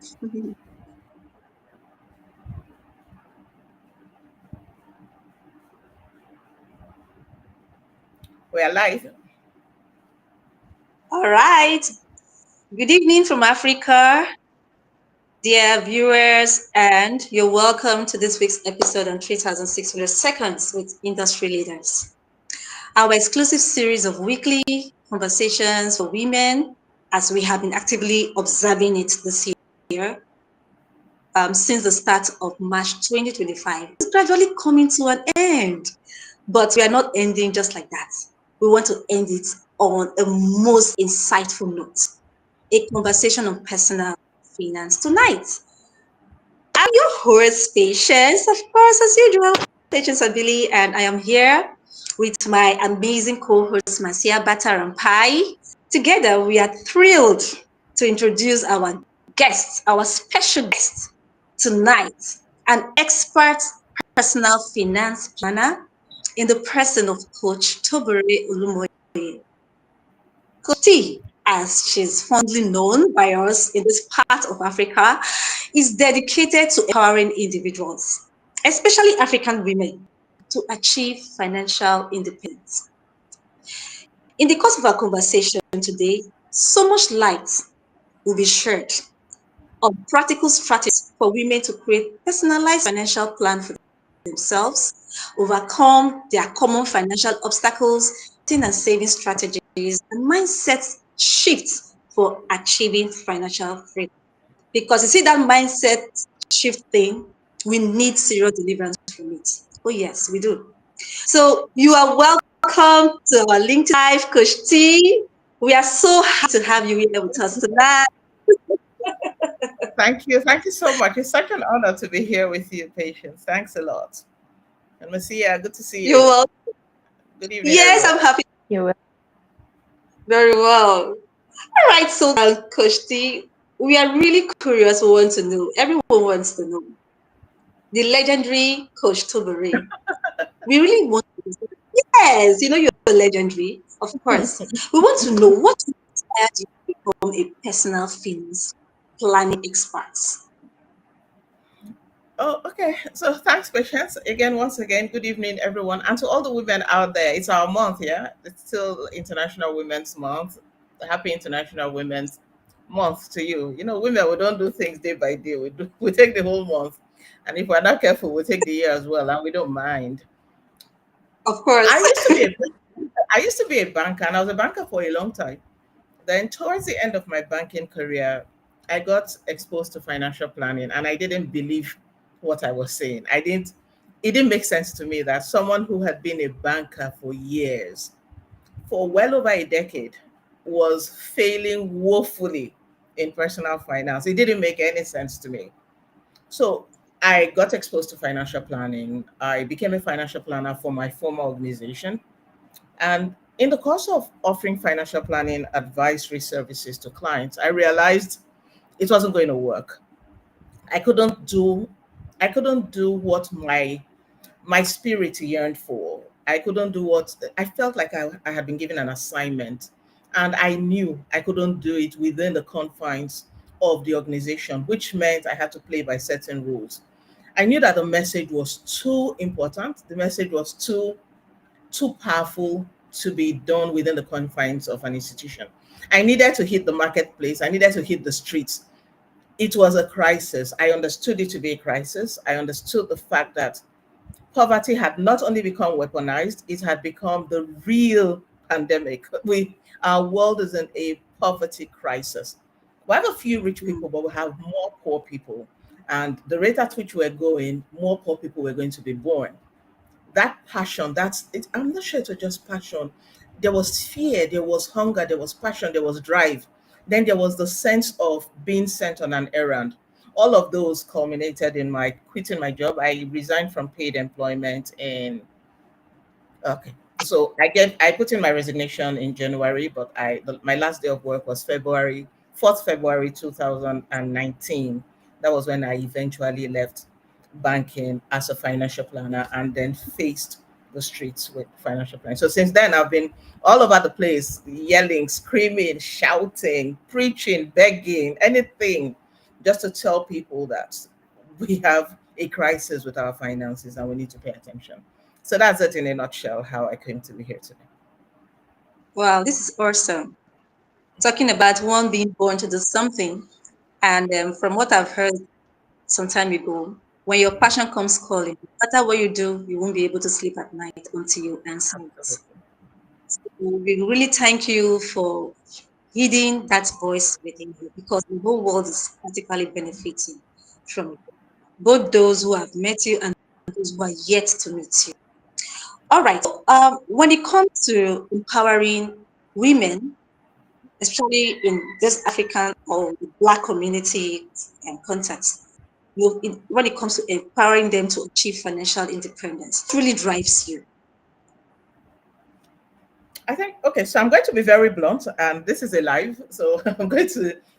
We are live. All right. Good evening from Africa, dear viewers, and you're welcome to this week's episode on 3,600 Seconds with Industry Leaders, our exclusive series of weekly conversations for women, as we have been actively observing it this year since the start of March 2025. It's gradually coming to an end, but we are not ending just like that. We want to end it on a most insightful note, a conversation on personal finance tonight. I'm your host, Patience, of course, as usual, Patience Abili, and I am here with my amazing co-host, Marcia Batarampai. Together, we are thrilled to introduce our guest, our special guest tonight, an expert personal finance planner in the person of Coach Tobere Olumoye. Coach T, as she's fondly known by us in this part of Africa, is dedicated to empowering individuals, especially African women, to achieve financial independence. In the course of our conversation today, so much light will be shed on practical strategies for women to create personalized financial plan for themselves, overcome their common financial obstacles, and saving strategies, and mindset shifts for achieving financial freedom. Because you see that mindset shift thing, we need serious deliverance from it. Oh yes, we do. So you are welcome to our LinkedIn Live, Coach T. We are so happy to have you here with us tonight. Thank you. Thank you so much. It's such an honor to be here with you, Patience. Thanks a lot. And Marcia, good to see You're you. welcome. Good evening, Yes, everyone. I'm happy. You will. Very well. All right, so Coach T, we are really curious. We want to know. Everyone wants to know the legendary Coach Tobere. We really want to know. Yes, you know you're legendary, of course. We want to know what inspired you to become a personal finance planning expert. Oh, okay. So thanks, Patience. Again, once again, good evening, everyone. And to all the women out there, it's our month, yeah? It's still International Women's Month. Happy International Women's Month to you. You know, women, we don't do things day by day. We take the whole month. And if we're not careful, we take the year as well, and we don't mind. Of course. I used to be a I used to be a banker, and I was a banker for a long time. Then towards the end of my banking career, I got exposed to financial planning, and I didn't believe what I was saying. It didn't make sense to me that someone who had been a banker for years, for well over a decade, was failing woefully in personal finance. It didn't make any sense to me. So I got exposed to financial planning. I became a financial planner for my former organization. And in the course of offering financial planning advisory services to clients, I realized it wasn't going to work. I couldn't do I couldn't do what my spirit yearned for. I couldn't do what I felt like I had been given an assignment, and I knew I couldn't do it within the confines of the organization, which meant I had to play by certain rules. I knew that the message was too important. The message was too powerful to be done within the confines of an institution. I needed to hit the marketplace. I needed to hit the streets. It was a crisis. I understood it to be a crisis. I understood the fact that poverty had not only become weaponized, it had become the real pandemic. Our world is in a poverty crisis. We have a few rich people, but we have more poor people. And the rate at which we're going, more poor people were going to be born. That passion, that's it. I'm not sure it was just passion. There was fear, there was hunger, there was passion, there was drive. Then there was the sense of being sent on an errand. All of those culminated in my quitting my job. I resigned from paid employment in okay. So I put in my resignation in January, but my last day of work was February 2019. That was when I eventually left banking as a financial planner and then faced the streets with financial planning. So since then, I've been all over the place, yelling, screaming, shouting, preaching, begging, anything just to tell people that we have a crisis with our finances and we need to pay attention. So that's it in a nutshell how I came to be here today. Wow, this is awesome. Talking about one being born to do something. And from what I've heard some time ago, when your passion comes calling, no matter what you do, you won't be able to sleep at night until you answer it. Absolutely. So we really thank you for heeding that voice within you because the whole world is practically benefiting from it. Both those who have met you and those who are yet to meet you. All right. So, when it comes to empowering women, especially in this African or Black community and context, when it comes to empowering them to achieve financial independence, it really drives you. I think okay, so I'm going to be very blunt, and this is a live, so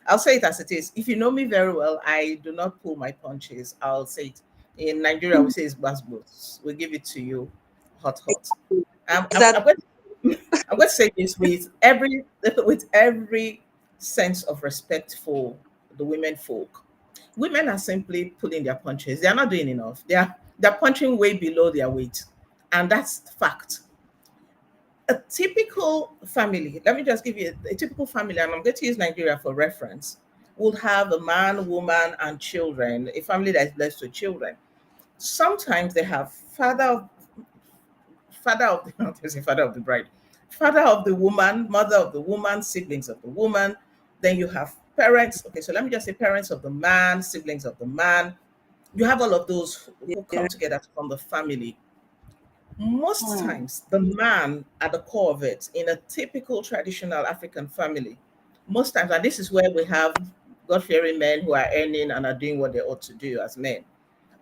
I'll say it as it is. If you know me very well, I do not pull my punches. I'll say it. In Nigeria, we say it's basbos. We give it to you, hot, hot. Um, Is I'm, that I'm going I'm going to say this with every with every sense of respect for the women folk. Women are simply pulling their punches. They are not doing enough. They're punching way below their weight, and that's fact. A typical family, let me just give you a typical family, and I'm going to use Nigeria for reference, would have a man, woman, and children, a family that is blessed with children. Sometimes they have father of the not say father of the bride, father of the woman, mother of the woman, siblings of the woman. Then you have parents. Okay, so let me just say parents of the man, siblings of the man. You have all of those who come together to form the family. Most hmm, times, the man at the core of it in a typical traditional African family, most times, and this is where we have God fearing men who are earning and are doing what they ought to do as men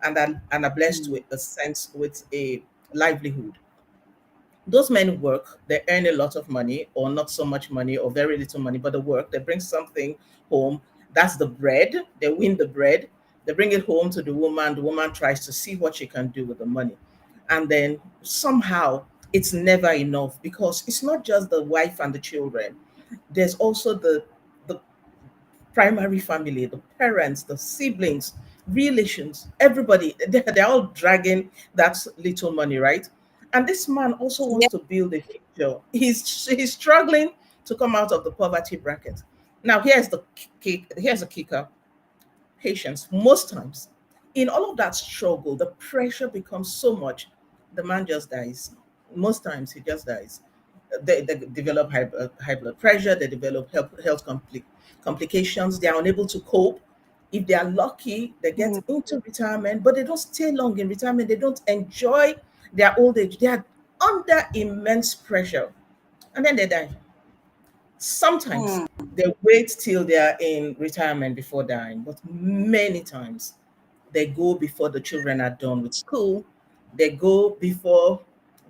and are blessed hmm, with a sense, with a livelihood. Those men work, they earn a lot of money, or not so much money, or very little money, but they work, they bring something home. That's the bread. They win the bread. They bring it home to the woman. The woman tries to see what she can do with the money. And then somehow it's never enough because it's not just the wife and the children. There's also the primary family, the parents, the siblings, relations, everybody, they're all dragging that little money, right? And this man also wants yeah, to build a future. He's struggling to come out of the poverty bracket. Now, here's a kicker: patience. Most times, in all of that struggle, the pressure becomes so much, the man just dies. Most times, he just dies. They develop high blood pressure, they develop complications, they are unable to cope. If they are lucky, they get hmm, into retirement, but they don't stay long in retirement. They don't enjoy their old age. They are under immense pressure and then they die. Sometimes hmm, they wait till they are in retirement before dying, but many times they go before the children are done with school. They go before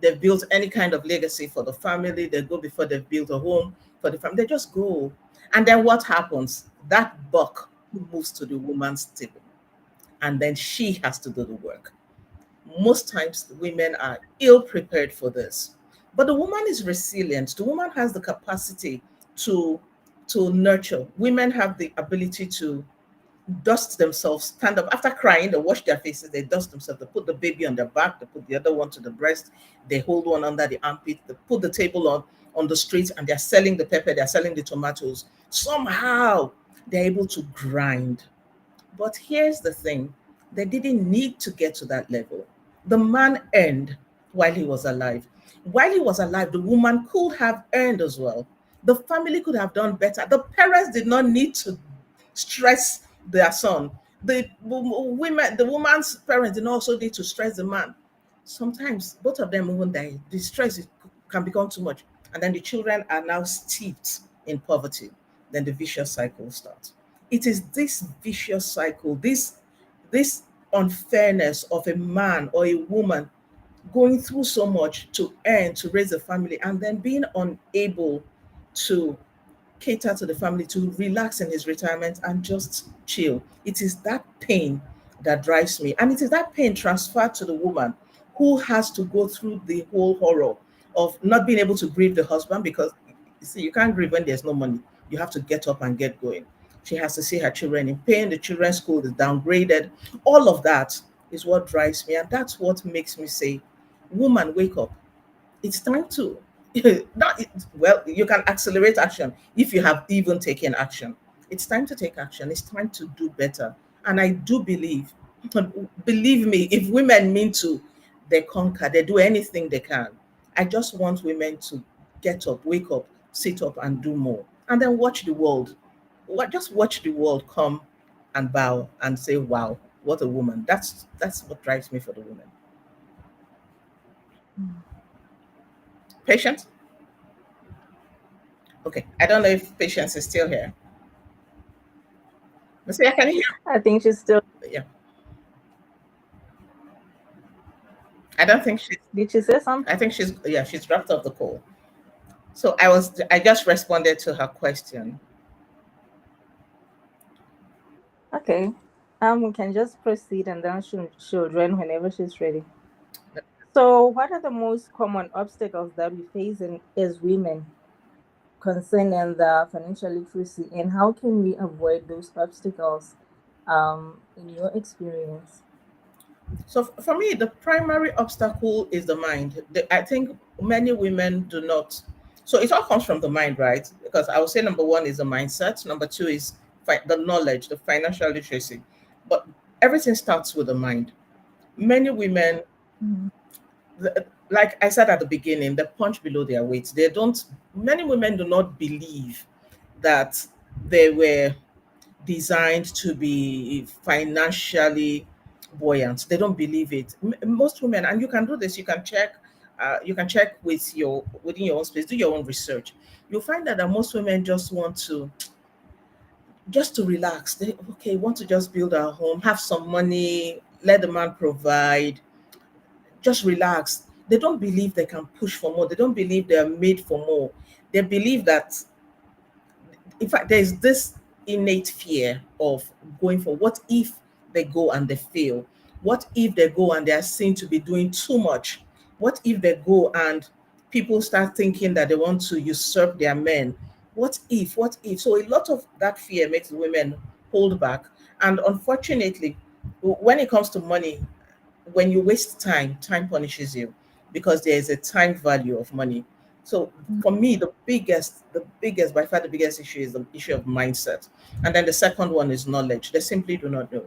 they've built any kind of legacy for the family. They go before they've built a home for the family. They just go. And then what happens? That buck moves to the woman's table, and then she has to do the work. Most times, the women are ill prepared for this. But the woman is resilient. The woman has the capacity to nurture. Women have the ability to dust themselves, stand up after crying, they wash their faces, they dust themselves, they put the baby on their back, they put the other one to the breast, they hold one under the armpit, they put the table on the street, and they're selling the pepper, they're selling the tomatoes. Somehow they're able to grind. But here's the thing: they didn't need to get to that level. The man earned while he was alive. While he was alive, the woman could have earned as well. The family could have done better. The parents did not need to stress their son. The woman's parents did not also need to stress the man. Sometimes both of them even die. The can become too much. And then the children are now steeped in poverty. Then the vicious cycle starts. It is this vicious cycle, this unfairness of a man or a woman going through so much to earn, to raise a family, and then being unable to cater to the family, to relax in his retirement and just chill. It is that pain that drives me. And it is that pain transferred to the woman who has to go through the whole horror of not being able to grieve the husband because you see, you can't grieve when there's no money. You have to get up and get going. She has to see her children in pain. The children's school is downgraded. All of that is what drives me. And that's what makes me say, woman, wake up. It's time to, not, well, you can accelerate action if you have even taken action. It's time to take action. It's time to do better. And I do believe, believe me, if women mean to, they conquer, they do anything they can. I just want women to get up, wake up, sit up, and do more. And then watch the world. Just watch the world come and bow and say, wow, what a woman. That's what drives me for the women. Mm. Patient? Okay. I don't know if Patience is still here. See, I can hear. I think she's still. Yeah. I don't think she's. Did she say something? I think she's. Yeah, she's dropped off the call. So I just responded to her question. Okay. We can just proceed and then she'll join whenever she's ready. So, what are the most common obstacles that we face as women concerning the financial literacy, and how can we avoid those obstacles in your experience? So for me, the primary obstacle is the mind. I think many women do not. So it all comes from the mind, right? Because I would say number one is the mindset. Number two is the knowledge, the financial literacy. But everything starts with the mind. Many women, Mhm. like I said at the beginning, they punch below their weight. They don't. Many women do not believe that they were designed to be financially buoyant. They don't believe it. Most women, and you can do this. You can check with your within your own space. Do your own research. You'll find that most women just want to relax. They okay want to just build a home, have some money, let the man provide, just relax. They don't believe they can push for more. They don't believe they are made for more. They believe that, in fact, there's this innate fear of going for what if they go and they fail? What if they go and they are seen to be doing too much? What if they go and people start thinking that they want to usurp their men? What if? What if? So a lot of that fear makes women hold back. And unfortunately, when it comes to money, when you waste time, time punishes you because there is a time value of money. So for me, the biggest, by far the biggest issue is the issue of mindset. And then the second one is knowledge. They simply do not know.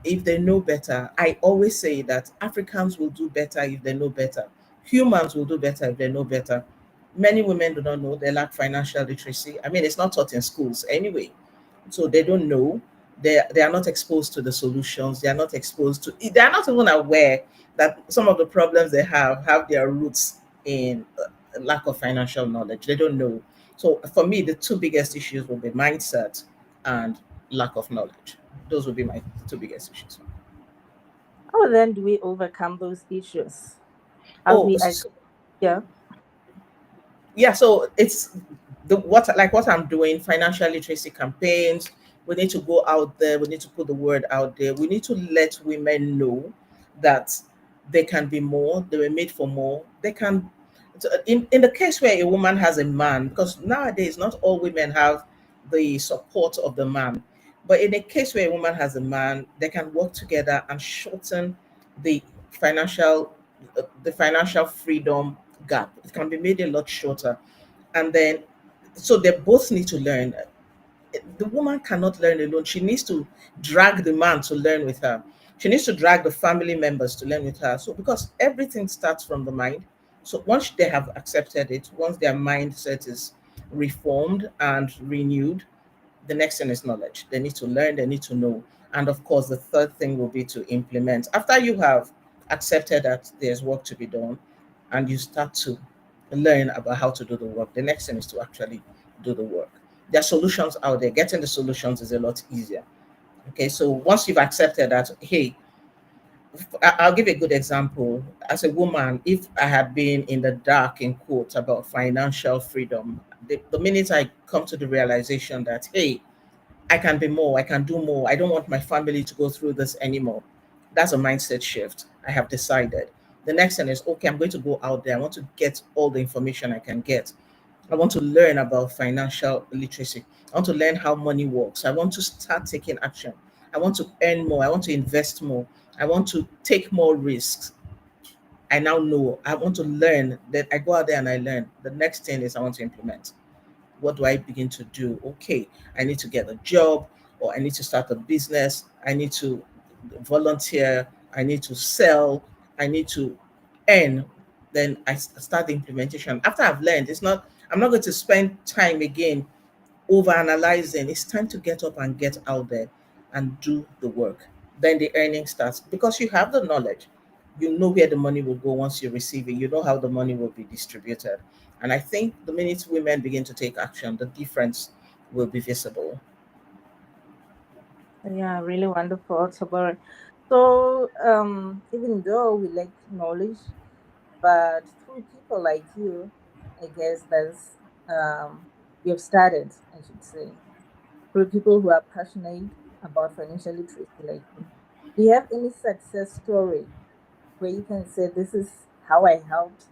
If they know better, I always say that Africans will do better if they know better. Humans will do better if they know better. Many women do not know. They lack financial literacy. I mean, it's not taught in schools anyway, so they don't know. They are not exposed to the solutions. They are not exposed to. They are not even aware that some of the problems they have their roots in lack of financial knowledge. They don't know. So for me, the two biggest issues will be mindset and lack of knowledge. Those will be my two biggest issues. How then do we overcome those issues? As Oh, we, yeah. yeah, so it's the what I'm doing, financial literacy campaigns. We need to go out there, we need to put the word out there, we need to let women know that they can be more, they were made for more, they can. So in the case where a woman has a man, because nowadays not all women have the support of the man, but in a case where a woman has a man, they can work together and shorten the financial financial freedom gap. It can be made a lot shorter. And then, so they both need to learn. The woman cannot learn alone. She needs to drag the man to learn with her. She needs to drag the family members to learn with her. So, because everything starts from the mind. So, once they have accepted it, once their mindset is reformed and renewed, the next thing is knowledge. They need to learn, they need to know. And of course, the third thing will be to implement. After you have accepted that there's work to be done and you start to learn about how to do the work, the next thing is to actually do the work. There are solutions out there. Getting the solutions is a lot easier. Okay, so once you've accepted that, hey, I'll give a good example. As a woman, if I had been in the dark, in quotes, about financial freedom, the minute I come to the realization that, hey, I can be more, I can do more, I don't want my family to go through this anymore. That's a mindset shift. I have decided. The next thing is, okay, I'm going to go out there. I want to get all the information I can get. I want to learn about financial literacy. I want to learn how money works. I want to start taking action. I want to earn more. I want to invest more. I want to take more risks. I now know I want to learn that I go out there and I learn. The next thing is I want to implement. What do I begin to do? Okay, I need to get a job or I need to start a business. I need to volunteer. I need to sell. I need to earn. Then start the implementation. After I've learned, I'm not going to spend time again over analyzing. It's time to get up and get out there and do the work. Then the earning starts because you have the knowledge. You know where the money will go once you receive it. You know how the money will be distributed. And I think the minute women begin to take action, the difference will be visible. Yeah, really wonderful, Tabor. So, even though we lack knowledge, but through people like you, I guess you've started, I should say, through people who are passionate about financial literacy like you. Do you have any success story where you can say this is how I helped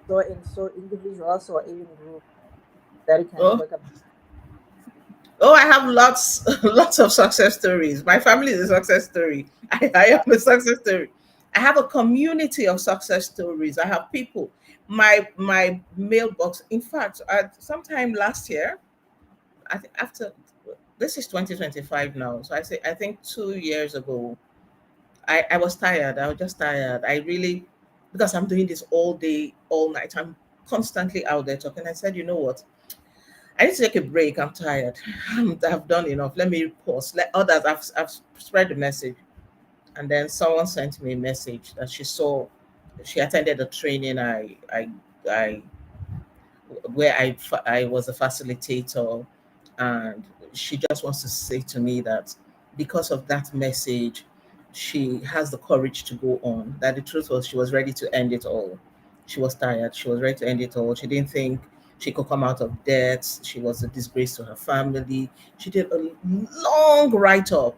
so and so individuals or even group that you can Oh, talk about? oh, I have lots, lots of success stories. My family is a success story. I am a success story. I have a community of success stories. I have people. My mailbox. In fact, sometime last year, I think after this is 2025 now. So I think 2 years ago, I was tired. I was just tired. I really because I'm doing this all day, all night. I'm constantly out there talking. I said, you know what? I need to take a break. I'm tired. I've done enough. Let me pause. Let others. I've spread the message, and then someone sent me a message that she saw. She attended a training. I where I was a facilitator, and she just wants to say to me that because of that message, she has the courage to go on. That the truth was she was ready to end it all. She was tired. She was ready to end it all. She didn't think she could come out of debt. She was a disgrace to her family. She did a long write up.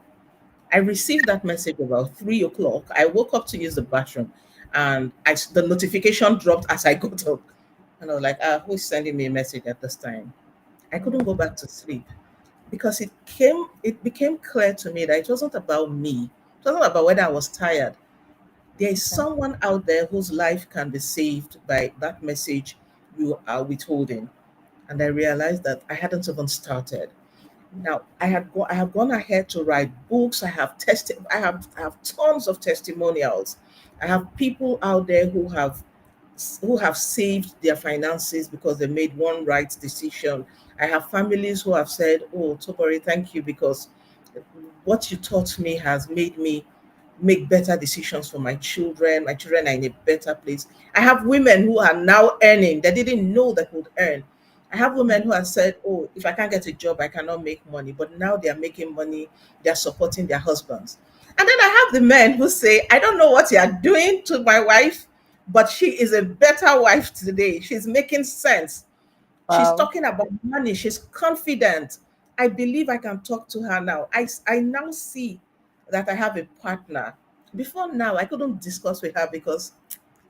I received that message about 3 o'clock. I woke up to use the bathroom, and the notification dropped as I got up. And I was like, who's sending me a message at this time? I couldn't go back to sleep because it became clear to me that it wasn't about me. It wasn't about whether I was tired. There is Okay. someone out there whose life can be saved by that message you are withholding. And I realized that I hadn't even started. Now I have gone ahead to write books. I have tons of testimonials. I have people out there who have saved their finances because they made one right decision. I have families who have said, "Oh, Topori, thank you because what you taught me has made me make better decisions for my children. My children are in a better place." I have women who are now earning. They didn't know they could earn. I have women who have said, "Oh, if I can't get a job, I cannot make money." But now they are making money. They are supporting their husbands. And then I have the men who say, "I don't know what you are doing to my wife, but she is a better wife today. She's making sense. She's Wow. talking about money. She's confident. I believe I can talk to her now." I now see that I have a partner. Before now, I couldn't discuss with her because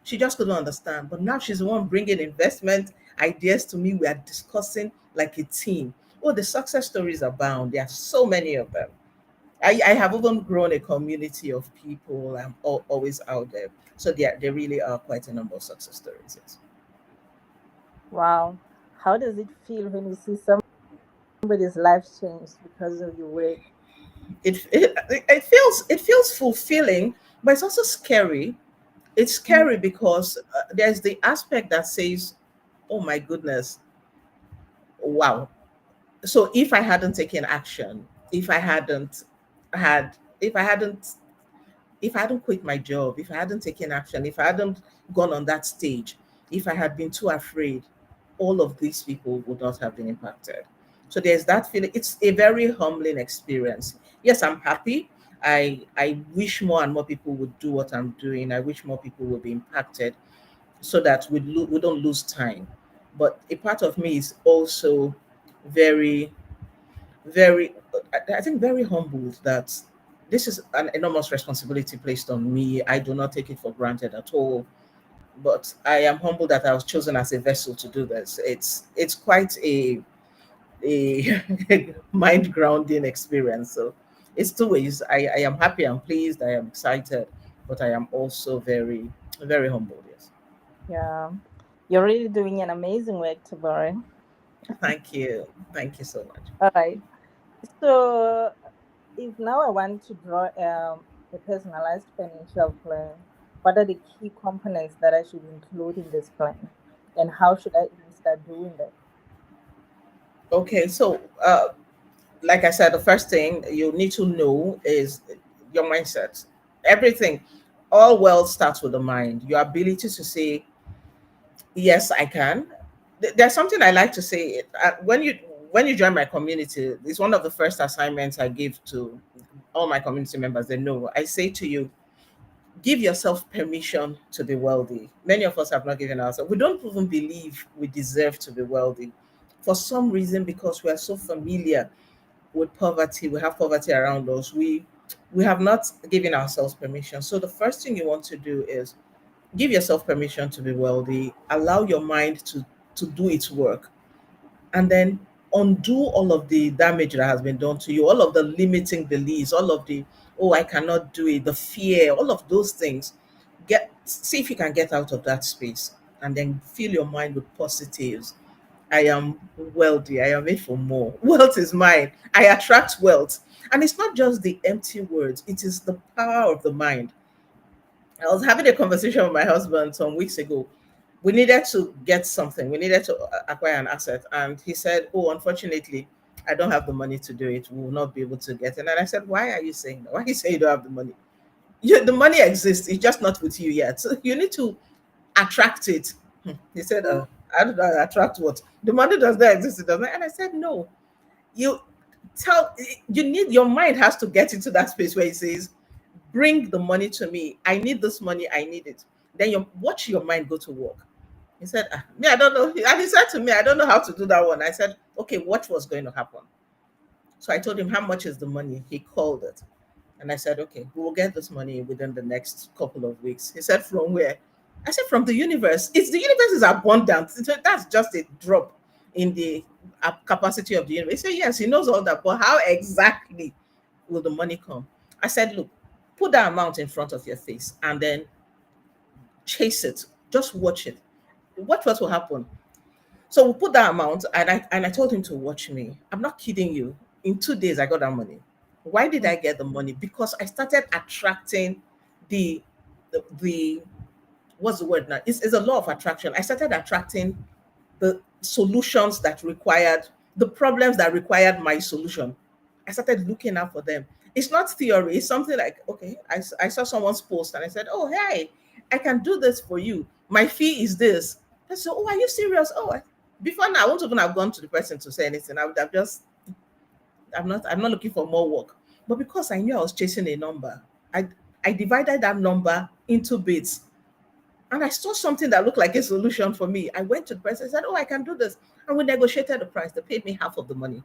she just couldn't understand. But now she's the one bringing investment ideas to me. We are discussing like a team. Oh, the success stories abound. There are so many of them. I have even grown a community of people. I'm always out there. So there really are quite a number of success stories. Yes. Wow. How does it feel when you see somebody's life changed because of your work? It feels fulfilling, but it's also scary. It's Mhm. scary because there's the aspect that says, "Oh my goodness, wow." So if I hadn't taken action, if I hadn't had, if I hadn't if I hadn't quit my job, if I hadn't taken action, if I hadn't gone on that stage, if I had been too afraid, all of these people would not have been impacted. So there's that feeling. It's a very humbling experience. Yes, I'm happy. I wish more and more people would do what I'm doing. I wish more people would be impacted so that we don't lose time. But a part of me is also very very I think very humbled that this is an enormous responsibility placed on me. I do not take it for granted at all. but I am humbled that I was chosen as a vessel to do this. It's quite a mind grounding experience. So it's two ways. I am happy, I'm pleased, I am excited, but I am also very humbled. Yes. Yeah. You're really doing an amazing work, Tabore. Thank you. Thank you so much. All right. So if now I want to draw a personalized financial plan, what are the key components that I should include in this plan? And how should I even start doing that? Okay, so like I said, the first thing you need to know is your mindset. Everything, all wealth starts with the mind. Your ability to say, yes, I can. There's something I like to say. When you join my community, it's one of the first assignments I give to all my community members. They know I say to you, give yourself permission to be wealthy. Many of us have not given ourselves. We don't even believe we deserve to be wealthy for some reason, because we are so familiar with poverty. We have poverty around us. We have not given ourselves permission. So the first thing you want to do is give yourself permission to be wealthy. Allow your mind to do its work, and then undo all of the damage that has been done to you, all of the limiting beliefs, all of the, oh, I cannot do it, the fear, all of those things. Get See if you can get out of that space, and then fill your mind with positives. I am wealthy. I am made for more. Wealth is mine. I attract wealth. And it's not just the empty words, it is the power of the mind. I was having a conversation with my husband some weeks ago. We needed to get something, we needed to acquire an asset. And he said, oh, unfortunately, I don't have the money to do it. We will not be able to get it. And I said, why are you saying that? Why are you saying you don't have the money? The money exists, it's just not with you yet. So you need to attract it. He said, I don't know, attract what? The money does not exist, it does not. And I said, no. You tell you need your mind has to get into that space where it says, bring the money to me. I need this money, I need it. Then you watch your mind go to work. He said, me, I don't know. And he said to me, I don't know how to do that one. I said, okay, watch what's going to happen. So I told him, how much is the money? He called it. And I said, okay, we will get this money within the next couple of weeks. He said, from where? I said, from the universe. It's the universe is abundant. So that's just a drop in the capacity of the universe. He said, yes, he knows all that. But how exactly will the money come? I said, look, put that amount in front of your face and then chase it. Just watch it. Watch what will happen. So we put that amount, and I told him to watch me. I'm not kidding you. In 2 days, I got that money. Why did I get the money? Because I started attracting the the what's the word now? It's a law of attraction. I started attracting the solutions that required the problems that required my solution. I started looking out for them. It's not theory. It's something like, okay, I saw someone's post and I said, oh, hey, I can do this for you. My fee is this. I said, oh, are you serious? Before now, I wouldn't even have gone to the person to say anything. I would have just, I'm not looking for more work. But because I knew I was chasing a number, I, I divided that number into bits, and I saw something that looked like a solution for me. I went to the person, I said, oh, I can do this. And we negotiated the price. They paid me half of the money.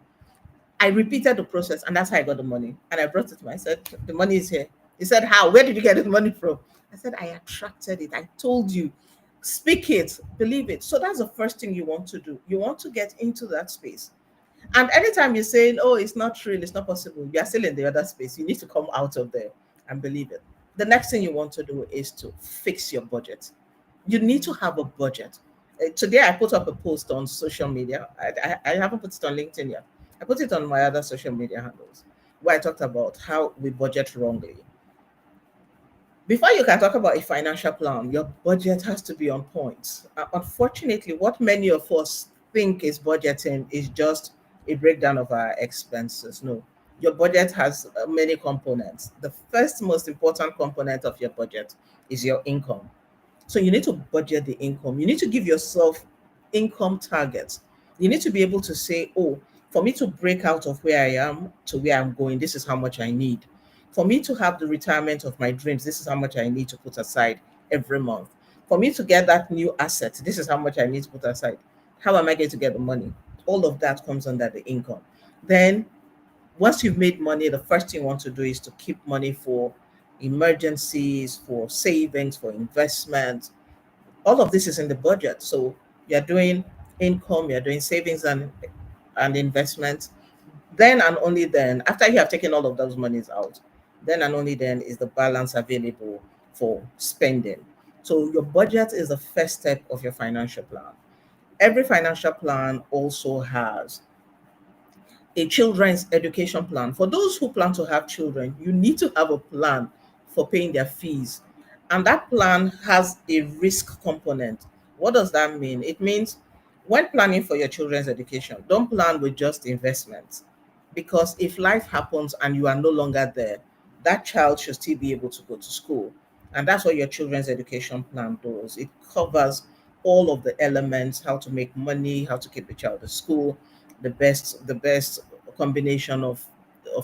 I repeated the process, and that's how I got the money. And I brought it to him. I said, the money is here. He said, how? Where did you get the money from? I said, I attracted it. I told you. Speak it, believe it. So that's the first thing you want to do. You want to get into that space. And anytime you're saying, oh, it's not real, it's not possible, you're still in the other space. You need to come out of there and believe it. The next thing you want to do is to fix your budget. You need to have a budget. Today, I put up a post on social media. I haven't put it on LinkedIn yet. I put it on my other social media handles where I talked about how we budget wrongly. Before you can talk about a financial plan, your budget has to be on point. Unfortunately, what many of us think is budgeting is just a breakdown of our expenses. No, your budget has many components. The first most important component of your budget is your income. So you need to budget the income. You need to give yourself income targets. You need to be able to say, oh, for me to break out of where I am to where I'm going, this is how much I need. For me to have the retirement of my dreams, this is how much I need to put aside every month. For me to get that new asset, this is how much I need to put aside. How am I going to get the money? All of that comes under the income. Then once you've made money, the first thing you want to do is to keep money for emergencies, for savings, for investments, All of this is in the budget. So you're doing income, you're doing savings and investments. Then and only then, after you have taken all of those monies out, then and only then is the balance available for spending. So your budget is the first step of your financial plan. Every financial plan also has a children's education plan. For those who plan to have children, you need to have a plan for paying their fees. And that plan has a risk component. What does that mean? It means when planning for your children's education, don't plan with just investments. Because if life happens and you are no longer there, that child should still be able to go to school. And that's what your children's education plan does. It covers all of the elements, how to make money, how to keep a child at school, the best combination of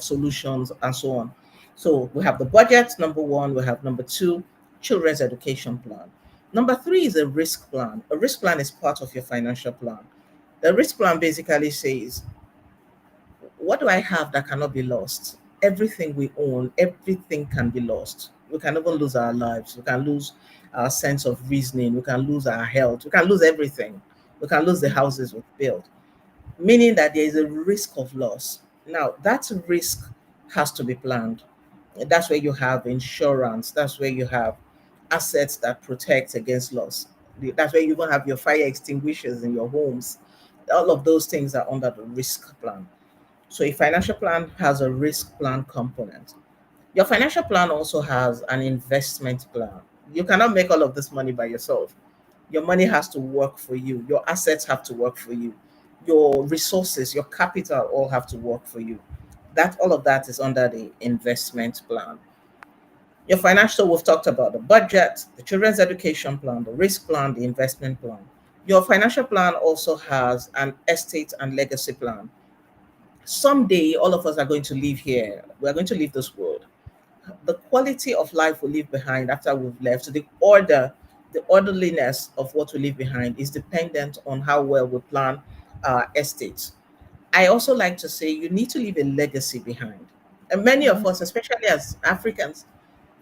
solutions and so on. So we have the budget, number one. We have number two, children's education plan. Number three is a risk plan. A risk plan is part of your financial plan. The risk plan basically says, what do I have that cannot be lost? Everything we own, everything can be lost. We can even lose our lives. We can lose our sense of reasoning. We can lose our health. We can lose everything. We can lose the houses we've built, meaning that there is a risk of loss. Now, that risk has to be planned. That's where you have insurance, that's where you have assets that protect against loss. That's where you even have your fire extinguishers in your homes. All of those things are under the risk plan. So, a financial plan has a risk plan component. Your financial plan also has an investment plan. You cannot make all of this money by yourself. Your money has to work for you. Your assets have to work for you. Your resources, your capital all have to work for you. That all of that is under the investment plan. Your financial, we've talked about the budget, the children's education plan, the risk plan, the investment plan. Your financial plan also has an estate and legacy plan. Someday, all of us are going to live here. We're going to leave this world. The quality of life we leave behind after we've left, the orderliness of what we leave behind is dependent on how well we plan our estates. I also like to say you need to leave a legacy behind. And many of Mhm. us, especially as Africans,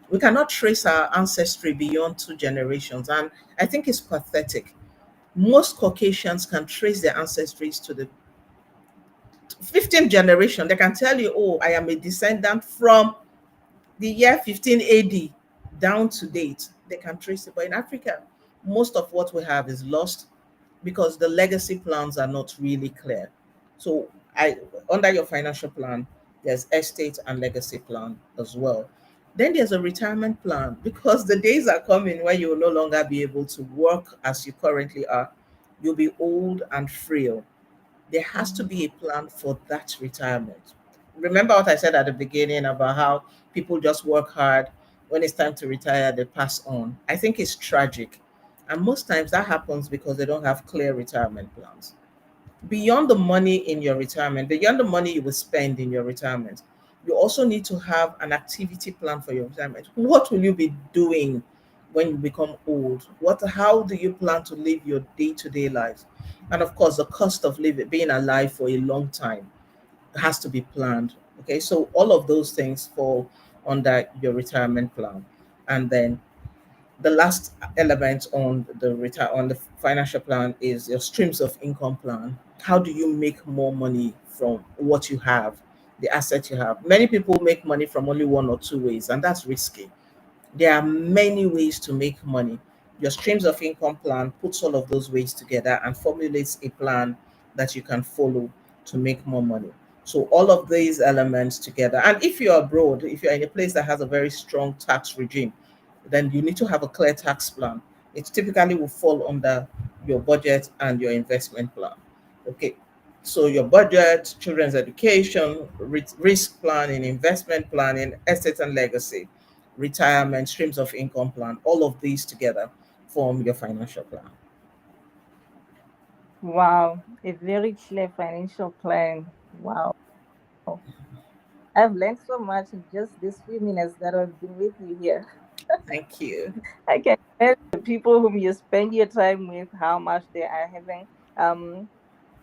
we cannot trace our ancestry beyond two generations. And I think it's pathetic. Most Caucasians can trace their ancestries to the 15th generation. They can tell you, oh, I am a descendant from the year 15 AD down to date. They can trace it. But in Africa, most of what we have is lost because the legacy plans are not really clear. So I under your financial plan, there's estate and legacy plan as well. Then there's a retirement plan because the days are coming when you will no longer be able to work as you currently are. You'll be old and frail. There has to Mhm. be a plan for that retirement. Remember what I said at the beginning about how people just work hard. When it's time to retire, they pass on. I think it's tragic. And most times that happens because they don't have clear retirement plans. Beyond the money in your retirement, beyond the money you will spend in your retirement, you also need to have an activity plan for your retirement. What will you be doing when you become old? How do you plan to live your day-to-day lives? And of course, the cost of living, being alive for a long time has to be planned. Okay, so all of those things fall under your retirement plan. And then the last element on the financial plan is your streams of income plan. How do you make more money from what you have, the assets you have? Many people make money from only one or two ways, and that's risky. There are many ways to make money. Your streams of income plan puts all of those ways together and formulates a plan that you can follow to make more money. So all of these elements together. And if you're abroad, if you're in a place that has a very strong tax regime, then you need to have a clear tax plan. It typically will fall under your budget and your investment plan. Okay. So your budget, children's education, risk planning, investment planning, assets and legacy, retirement, streams of income plan, all of these together form your financial plan. Wow, a very clear financial plan. Wow. I've learned so much in just these few minutes that I've been with you here. Thank you. I can imagine the people whom you spend your time with, how much they are having um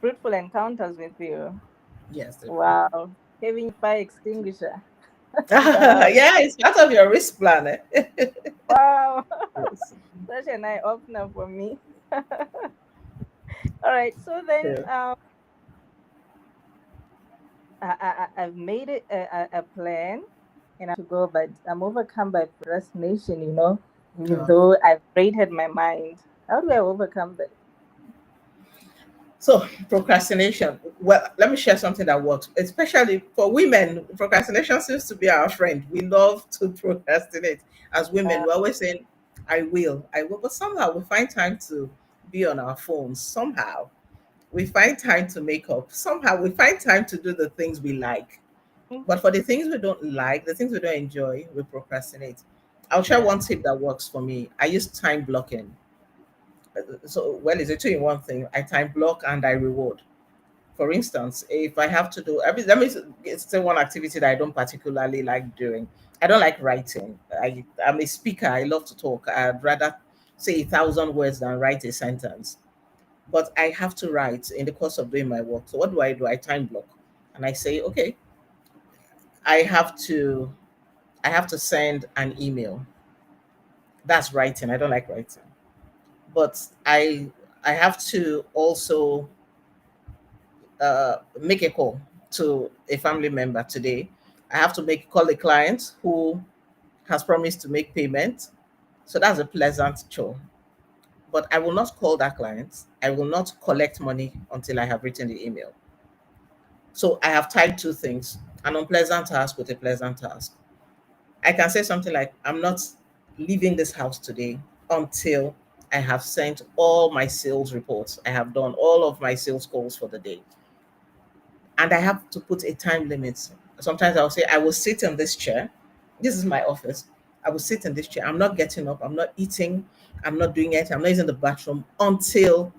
fruitful encounters with you. Yes. Wow. Having fire extinguisher. Wow. Yeah, it's part of your risk plan. Eh? Wow. Yes. Such an eye opener for me. All right. So then, Yeah. I've made it a plan and to go, but I'm overcome by procrastination, even Uh, though I've created my mind. How do I overcome that? so procrastination. Well, let me share something that works, especially for women. Procrastination seems to be our friend. We love to procrastinate. As women, Uh, we're always saying, I will," but somehow we find time to be on our phones. Somehow we find time to make up. Somehow we find time to do the things we like. But for the things we don't like, the things we don't enjoy, we procrastinate. I'll share yeah. one tip that works for me. I use time blocking. So, well, it's a two in one thing. I time block and I reward. For instance, if I have to do, let me say one activity that I don't particularly like doing. I don't like writing. I'm a speaker. I love to talk. I'd rather say 1,000 words than write a sentence. But I have to write in the course of doing my work. So what do? I time block, and I say, okay, I have to I have to send an email. That's writing. I don't like writing, but I have to also make a call to a family member today. I have to make call a client who has promised to make payment. So that's a pleasant chore. But I will not call that client. I will not collect money until I have written the email. So I have tied two things: an unpleasant task with a pleasant task. I can say something like, I'm not leaving this house today until I have sent all my sales reports. I have done all of my sales calls for the day. And I have to put a time limit. Sometimes I'll say, I will sit in this chair. This is my office. I will sit in this chair. I'm not getting up. I'm not eating. I'm not doing it. I'm not using the bathroom until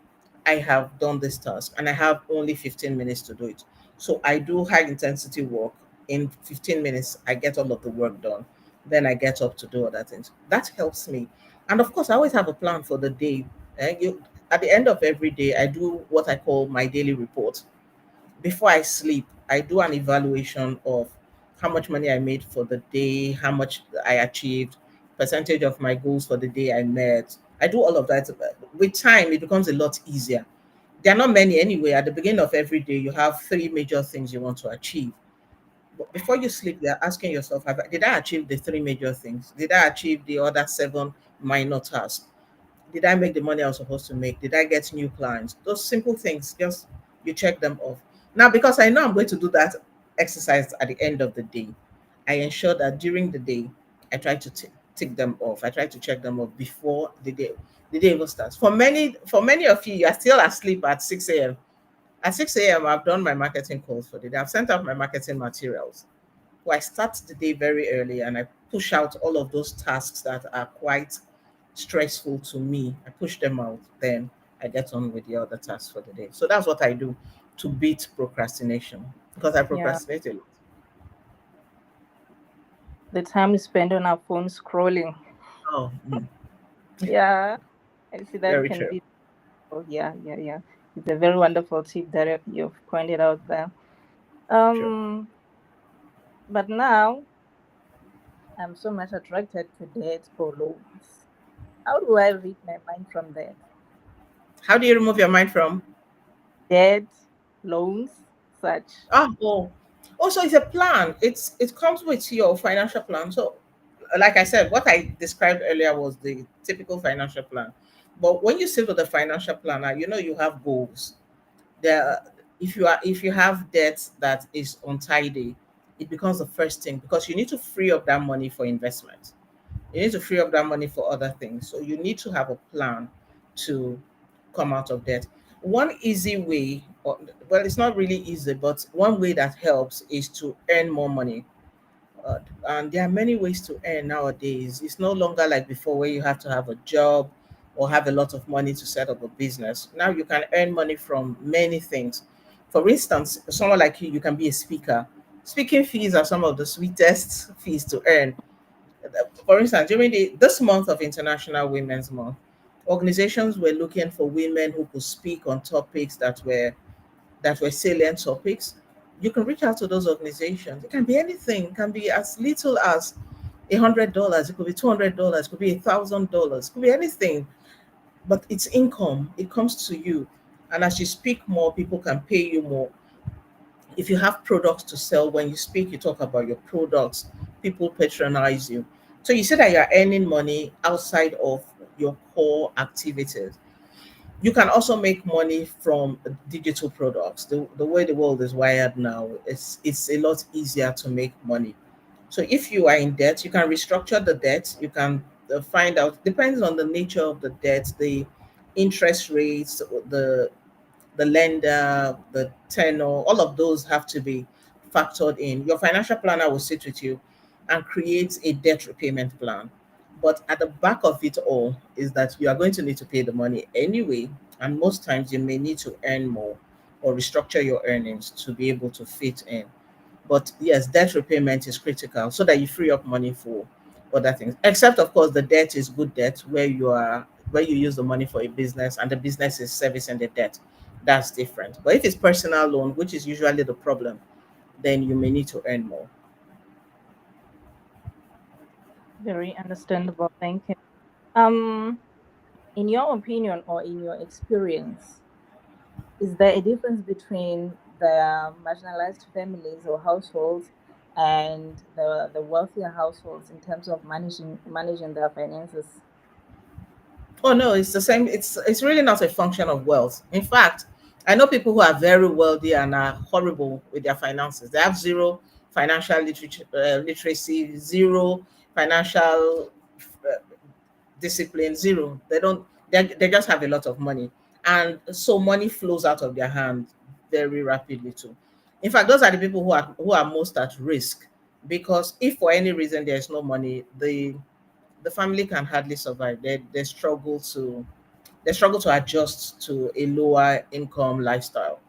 I have done this task. And I have only 15 minutes to do it. So I do high intensity work. In 15 minutes, I get all of the work done. Then I get up to do other things. That helps me. And of course, I always have a plan for the day. At the end of every day, I do what I call my daily report. Before I sleep, I do an evaluation of how much money I made for the day, how much I achieved, percentage of my goals for the day I met. I do all of that. With time, it becomes a lot easier. There are not many anyway. At the beginning of every day, you have three major things you want to achieve. But before you sleep, you're asking yourself, did I achieve the three major things? Did I achieve the other seven minor tasks? Did I make the money I was supposed to make? Did I get new clients? Those simple things, just you check them off. Now, because I know I'm going to do that exercise at the end of the day, I ensure that during the day, I try to tick them off. I try to check them off before the day even starts. For many of you, you are still asleep at 6 a.m. At 6 a.m., I've done my marketing calls for the day. I've sent out my marketing materials. So I start the day very early and I push out all of those tasks that are quite stressful to me. I push them out. Then I get on with the other tasks for the day. So that's what I do to beat procrastination because I Yeah. procrastinate a lot. The time we spend on our phone scrolling. Oh, Yeah. I see that very can true. be. Oh, yeah, yeah, yeah. It's a very wonderful tip that you've pointed out there. True. Um, but now I'm so much attracted to debt or loans. How do I rid my mind from that? How do you remove your mind from? Debt, loans, such. Oh. Also, it's a plan. It comes with your financial plan. So, like I said, what I described earlier was the typical financial plan. But when you sit with a financial planner, you have goals. There, if you have debt that is untidy, it becomes the first thing because you need to free up that money for investment. You need to free up that money for other things. So you need to have a plan to come out of debt. One easy way, well, it's not really easy, but one way that helps is to earn more money. And there are many ways to earn nowadays. It's no longer like before where you have to have a job or have a lot of money to set up a business. Now you can earn money from many things. For instance, someone like you can be a speaker. Speaking fees are some of the sweetest fees to earn. For instance, during this month of International Women's Month, organizations were looking for women who could speak on topics that were salient topics. You can reach out to those organizations. It can be anything. It can be as little as $100, it could be $200, it could be $1,000, it could be anything, but it's income. It comes to you. And as you speak more, people can pay you more. If you have products to sell, when you speak, you talk about your products, people patronize you. So you say that you're earning money outside of your core activities. You can also make money from digital products. The way the world is wired now, it's a lot easier to make money. So if you are in debt, you can restructure the debt. You can find out, depends on the nature of the debt, the interest rates, the lender, the tenor, all of those have to be factored in. Your financial planner will sit with you and create a debt repayment plan. But at the back of it all is that you are going to need to pay the money anyway. And most times you may need to earn more or restructure your earnings to be able to fit in. But yes, debt repayment is critical so that you free up money for other things. Except of course the debt is good debt where you use the money for a business and the business is servicing the debt. That's different. But if it's personal loan, which is usually the problem, then you may need to earn more. Very understandable. Thank you. Um, in your opinion or in your experience, is there a difference between the marginalized families or households and the wealthier households in terms of managing their finances? Oh no, it's the same. It's really not a function of wealth. In fact, I know people who are very wealthy and are horrible with their finances. They have zero financial literacy, zero financial discipline, zero. They don't. They just have a lot of money, and so money flows out of their hand very rapidly too. In fact, those are the people who are most at risk because if for any reason there is no money, the family can hardly survive. They struggle to adjust to a lower income lifestyle.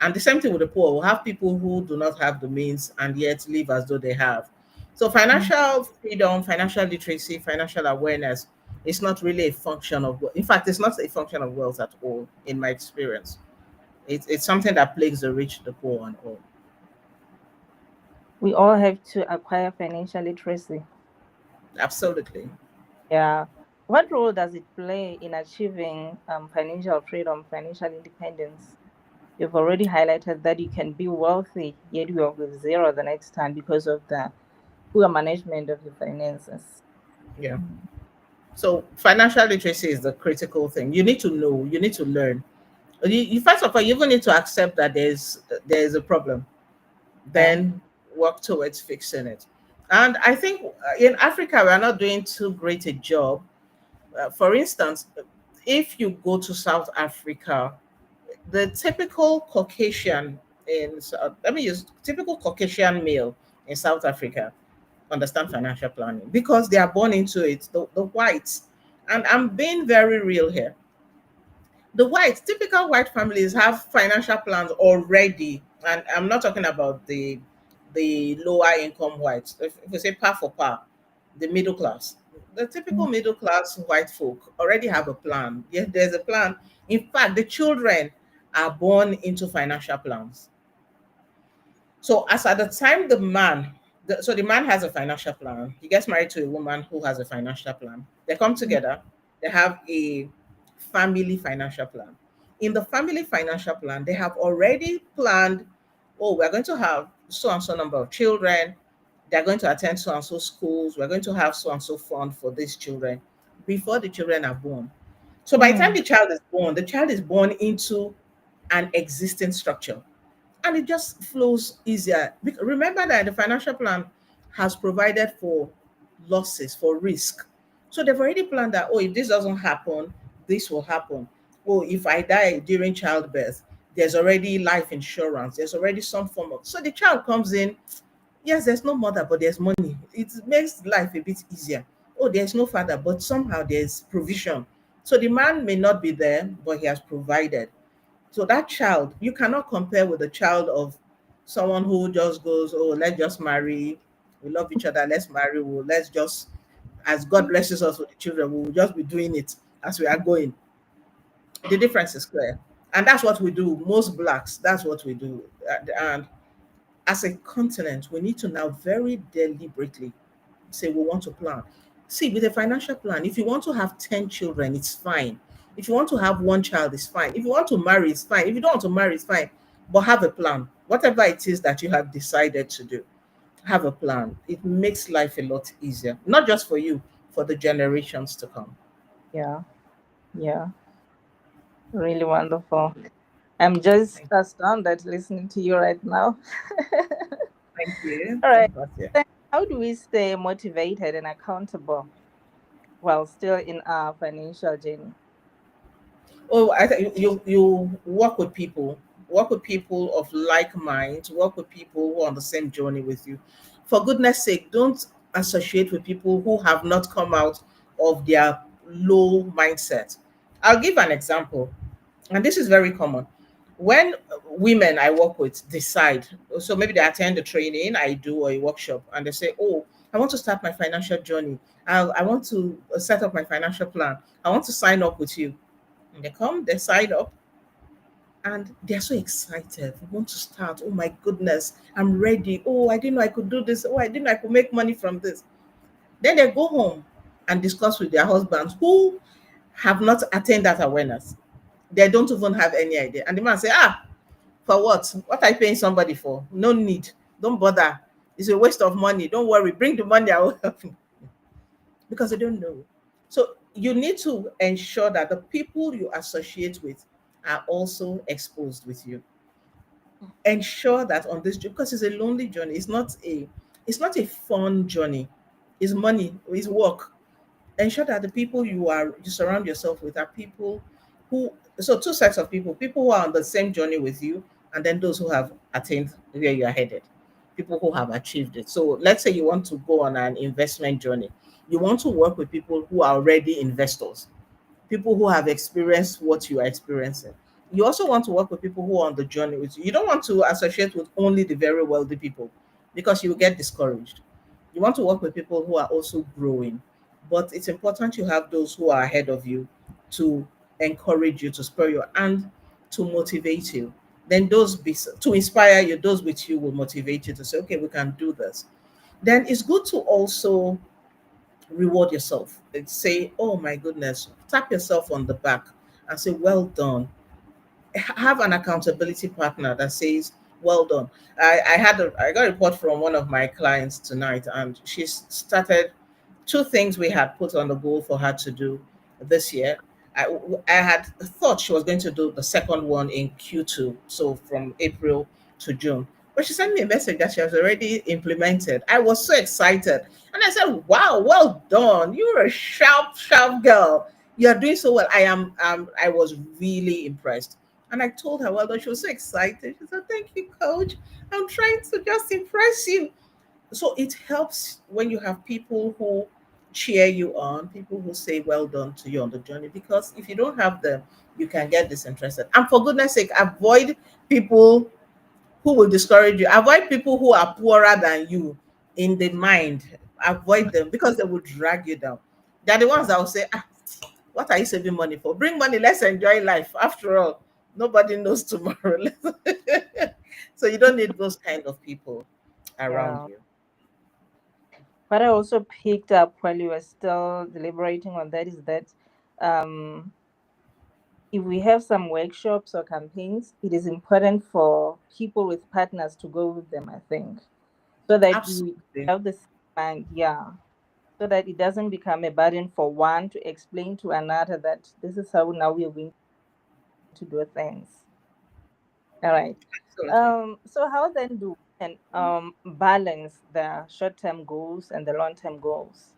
And the same thing with the poor. We'll have people who do not have the means and yet live as though they have. So Mm. financial freedom, financial literacy, financial awareness is not really a function of in fact, it's not a function of wealth at all, in my experience. It's something that plagues the rich, the poor, and all. We all have to acquire financial literacy. Absolutely. Yeah. What role does it play in achieving financial freedom, financial independence? You've already highlighted that you can be wealthy, yet you are with zero the next time because of the poor management of your finances. Yeah. So financial literacy is the critical thing. You need to know, you need to learn. You first of all, you even need to accept that there is a problem, Yeah. then work towards fixing it. And I think in Africa, we are not doing too great a job. For instance, if you go to South Africa, the typical Caucasian let me use typical Caucasian male in South Africa understand financial planning because they are born into it, the whites. And I'm being very real here. The whites, typical white families have financial plans already, and I'm not talking about the lower income whites. If we say par for par, the middle class, the typical Mm. middle class white folk already have a plan. Yes, there's a plan. In fact, the children are born into financial plans. So as at the time so the man has a financial plan. He gets married to a woman who has a financial plan. They come together. They have a family financial plan. In the family financial plan, they have already planned, oh, we're going to have so and so number of children. They're going to attend so and so schools. We're going to have so and so fund for these children before the children are born. So by the time Mm. the child is born into an existing structure and it just flows easier. Remember that the financial plan has provided for losses, for risk. So they've already planned that, oh, if this doesn't happen, this will happen. Oh, if I die during childbirth, there's already life insurance, there's already some form of. So the child comes in, yes, there's no mother, but there's money. It makes life a bit easier. Oh, there's no father, but somehow there's provision. So the man may not be there, but he has provided. So that child, you cannot compare with the child of someone who just goes, oh, let's just marry. We love each other. Let's marry. Let's just, as God blesses us with the children, we will just be doing it as we are going. The difference is clear. And that's what we do. Most blacks, that's what we do. And as a continent, we need to now very deliberately say we want to plan. See, with a financial plan, if you want to have 10 children, it's fine. If you want to have one child, it's fine. If you want to marry, it's fine. If you don't want to marry, it's fine. But have a plan. Whatever it is that you have decided to do, have a plan. It makes life a lot easier, not just for you, for the generations to come. Yeah. Yeah. Really wonderful. I'm just Thank, astounded listening to you right now. thank you. All right. I'm glad to- Then how do we stay motivated and accountable while still in our financial journey? Oh, I think you work with people of like mind, work with people who are on the same journey with you. For goodness sake, don't associate with people who have not come out of their low mindset. I'll give an example, and this is very common. When women I work with decide, so maybe they attend a training I do or a workshop, and they say, "Oh, I want to start my financial journey. I want to set up my financial plan. I want to sign up with you." And they come, they sign up, and they're so excited. We want to start. Oh my goodness, I'm ready. Oh, I didn't know I could do this. Oh, I didn't know I could make money from this. Then they go home and discuss with their husbands who have not attained that awareness. They don't even have any idea. And the man say, "Ah, for what? What are you paying somebody for? No need. Don't bother. It's a waste of money. Don't worry. Bring the money. I will help you." Because they don't know. So you need to ensure that the people you associate with are also exposed with you. Ensure that on this journey, because it's a lonely journey, it's not a fun journey. It's money, it's work. Ensure that the people you surround yourself with are people who, so two sets of people who are on the same journey with you, and then those who have attained where you are headed, people who have achieved it. So let's say you want to go on an investment journey. You want to work with people who are already investors, people who have experienced what you are experiencing. You also want to work with people who are on the journey with you. You don't want to associate with only the very wealthy people, because you will get discouraged. You want to work with people who are also growing, but it's important you have those who are ahead of you to encourage you, to spur you, and to motivate you. Then to inspire you, those with you will motivate you to say, okay, we can do this. Then it's good to also reward yourself. And say, oh my goodness, tap yourself on the back and say, well done. Have an accountability partner that says, well done. I got a report from one of my clients tonight, and she started two things we had put on the goal for her to do this year. I had thought she was going to do the second one in Q2, so from April to June. But she sent me a message that she has already implemented. I was so excited. And I said, wow, well done. You're a sharp, sharp girl. You're doing so well. I was really impressed. And I told her, well done. She was so excited. She said, thank you, coach. I'm trying to just impress you. So it helps when you have people who cheer you on, people who say well done to you on the journey, because if you don't have them, you can get disinterested. And for goodness sake, avoid people who will discourage you. Avoid people who are poorer than you in the mind. Avoid them, because they will drag you down. They're the ones Yeah. that will say, ah, what are you saving money for? Bring money, let's enjoy life. After all, nobody knows tomorrow. So you don't need those kind of people around Yeah. you. What I also picked up while you were still deliberating on that is that um, if we have some workshops or campaigns, it is important for people with partners to go with them, I think, so that we Absolutely. have the same mind, yeah, so that it doesn't become a burden for one to explain to another that this is how now we are going to do things. All right. Absolutely. So how then do we can balance the short-term goals and the long-term goals?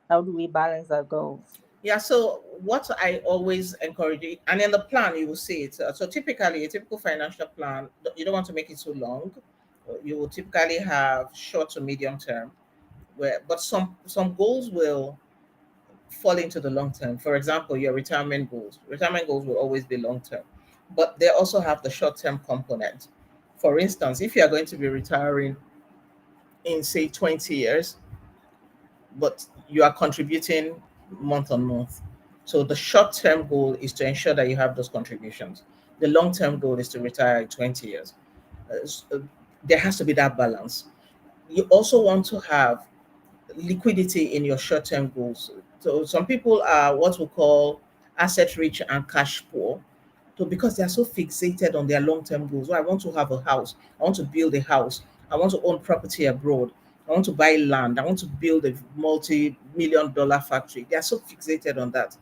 How do we balance our goals? Yeah, so what I always encourage you, and in the plan you will see it. So typically, a typical financial plan, you don't want to make it too long. You will typically have short to medium term, but some goals will fall into the long term. For example, your retirement goals. Retirement goals will always be long term, but they also have the short term component. For instance, if you are going to be retiring in say 20 years, but you are contributing month on month. So the short term goal is to ensure that you have those contributions. The long term goal is to retire in 20 years. Uh, s- uh, there has to be that balance. You also want to have liquidity in your short-term goals. So some people are what we call asset rich and cash poor. So because they are so fixated on their long-term goals. Oh, I want to have a house. I want to build a house. I want to own property abroad. I want to buy land. I want to build a multi-million dollar factory. They are so fixated on that.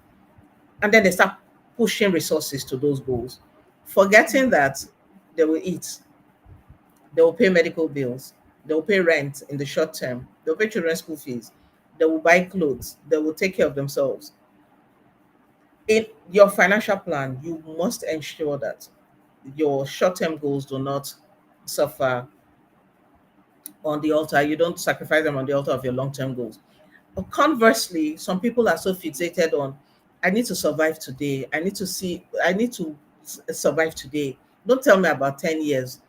And then they start pushing resources to those goals, forgetting that they will eat, they will pay medical bills, they will pay rent in the short term, they will pay children's school fees, they will buy clothes, they will take care of themselves. In your financial plan, you must ensure that your short term goals do not suffer on the altar. You don't sacrifice them on the altar of your long term goals. But conversely, some people are so fixated on, I need to survive today. I need to survive today. Don't tell me about 10 years.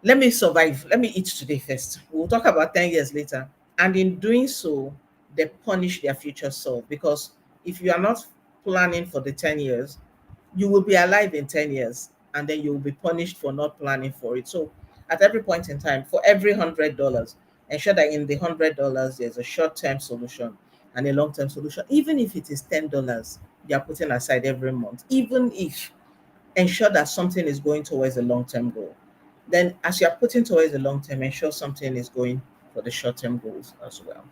Let me survive. Let me eat today first. We'll talk about 10 years later. And in doing so, they punish their future self because if you are not planning for the 10 years, you will be alive in 10 years and then you will be punished for not planning for it. So at every point in time, for every $100, ensure that in the $100 there's a short-term solution and a long-term solution. Even if it is $10 you are putting aside every month, even if, ensure that something is going towards a long-term goal. Then as you are putting towards the long term, ensure something is going for the short-term goals as well.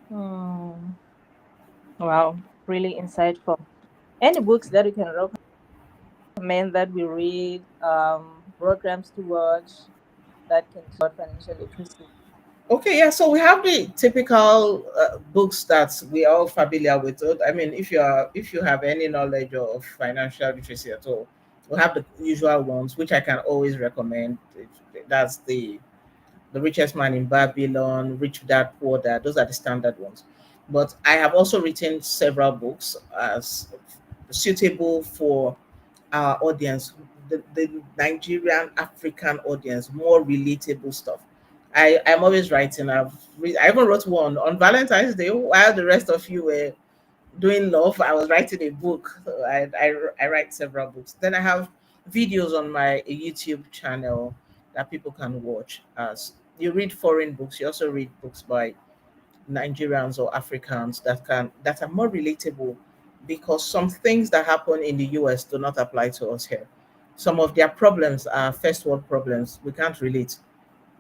Hmm. Wow, really insightful. Any books that you can recommend that we read, programs to watch that can teach about financial literacy? Okay, yeah. So we have the typical books that we are all familiar with. So, I mean, if you have any knowledge of financial literacy at all, we have the usual ones, which I can always recommend. That's the Richest Man in Babylon, Rich Dad Poor Dad. Those are the standard ones. But I have also written several books as suitable for our audience, the Nigerian African audience, more relatable stuff. I'm always writing. I even wrote one on Valentine's Day while the rest of you were doing love. I was writing a book. I write several books. Then I have videos on my YouTube channel that people can watch. As you read foreign books, you also read books by Nigerians or Africans that are more relatable because some things that happen in the US do not apply to us here. Some of their problems are first world problems. We can't relate.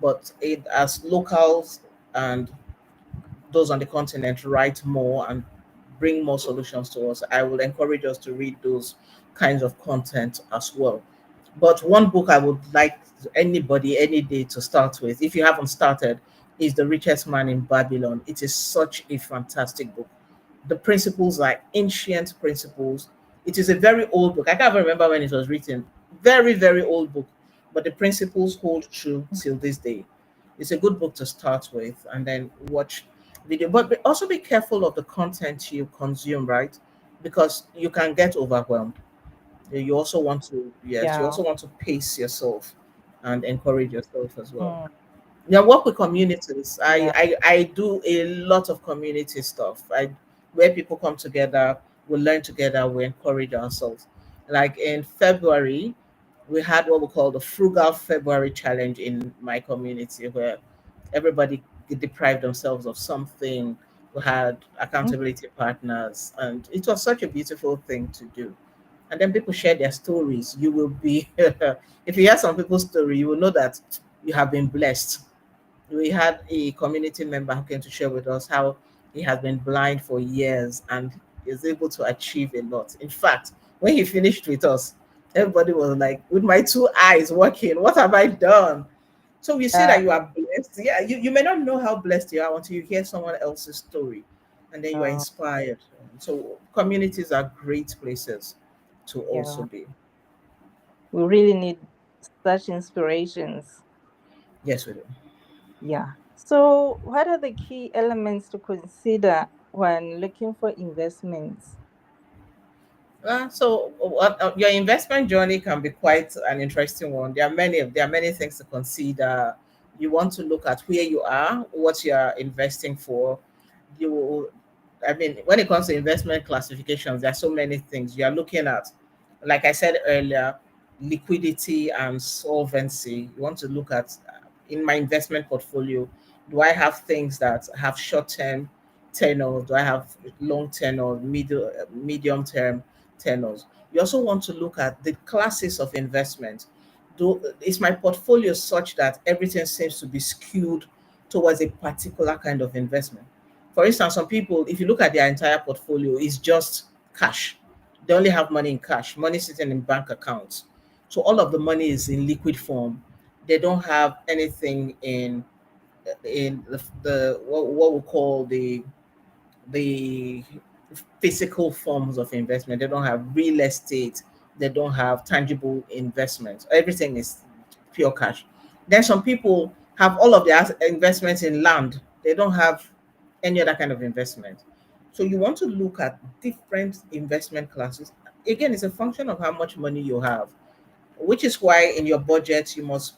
But it as locals and those on the continent write more and bring more solutions to us, I would encourage us to read those kinds of content as well. But one book I would like anybody any day to start with, if you haven't started, is The Richest Man in Babylon. It is such a fantastic book. The principles are ancient principles. It is a very old book. I can't even remember when it was written. Very, very old book. But the principles hold true till this day. It's a good book to start with and then watch video. But also be careful of the content you consume, right? Because you can get overwhelmed. You also want to, yes, you Yeah. also want to pace yourself and encourage yourself as well. Hmm. Yeah, work with communities. Yeah. I do a lot of community stuff. Where people come together, we learn together, we encourage ourselves. Like in February, we had what we call the Frugal February Challenge in my community, where everybody deprived themselves of something. We had Mm. accountability partners, and it was such a beautiful thing to do. And then people share their stories. You will be, if you hear some people's story, you will know that you have been blessed. We had a community member who came to share with us how he has been blind for years and is able to achieve a lot. In fact, when he finished with us, everybody was like, with my two eyes working, what have I done? So you say Yeah. that you are blessed. Yeah, you may not know how blessed you are until you hear someone else's story and then you are Yeah. inspired. So communities are great places to also Yeah. be. We really need such inspirations. Yes, we do. Yeah. So, what are the key elements to consider when looking for investments? Your investment journey can be quite an interesting one. There are many things to consider. You want to look at where you are, what you are investing for. You, I mean, when it comes to investment classifications, there are so many things you are looking at. Like I said earlier, liquidity and solvency. You want to look at in my investment portfolio, Do I have things that have short term tenors? Do I have long tenor, medium term tenors? You also want to look at the classes of investment. Is my portfolio such that everything seems to be skewed towards a particular kind of investment? For instance, some people, if you look at their entire portfolio, is just cash. They only have money in cash, money sitting in bank accounts. So all of the money is in liquid form. They don't have anything in the what we call the physical forms of investment. They don't have real estate. They don't have tangible investments. Everything is pure cash. Then some people have all of their investments in land. They don't have any other kind of investment. So you want to look at different investment classes. Again, it's a function of how much money you have, which is why in your budget you must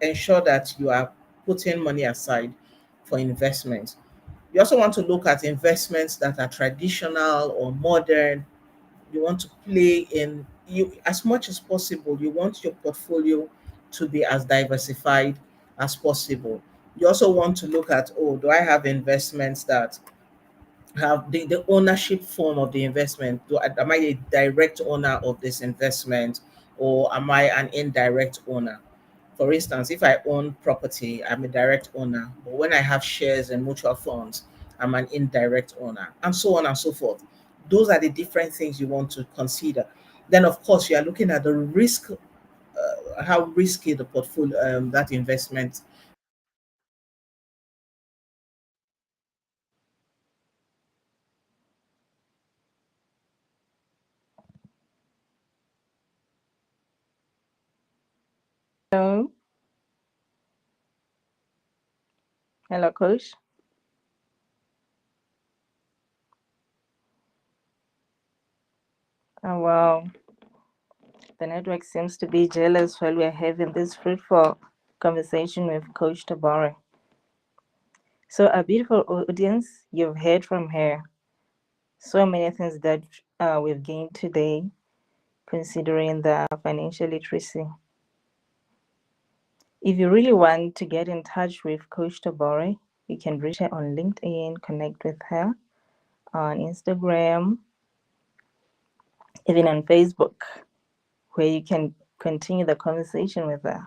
ensure that you are putting money aside for investment. You also want to look at investments that are traditional or modern. You want to play in you as much as possible. You want your portfolio to be as diversified as possible. You also want to look at, oh, do I have investments that have the ownership form of the investment? Am I a direct owner of this investment, or am I an indirect owner? For instance, if I own property, I'm a direct owner. But when I have shares in mutual funds, I'm an indirect owner, and so on and so forth. Those are the different things you want to consider. Then, of course, you are looking at the risk, how risky the portfolio, that investment. Hello, hello, coach. Oh, wow, the network seems to be jealous while we're having this fruitful conversation with Coach Tabara. So, a beautiful audience, you've heard from her so many things that we've gained today, considering the financial literacy. If you really want to get in touch with Coach Tabore, you can reach her on LinkedIn, connect with her on Instagram, even on Facebook, where you can continue the conversation with her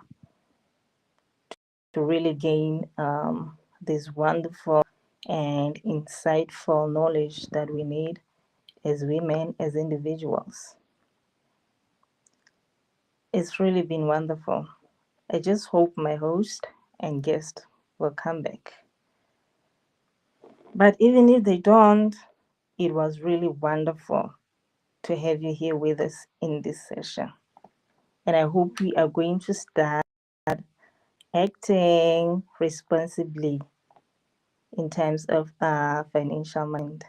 to really gain this wonderful and insightful knowledge that we need as women, as individuals. It's really been wonderful. I just hope my host and guest will come back. But even if they don't, it was really wonderful to have you here with us in this session. And I hope we are going to start acting responsibly in terms of financial mind.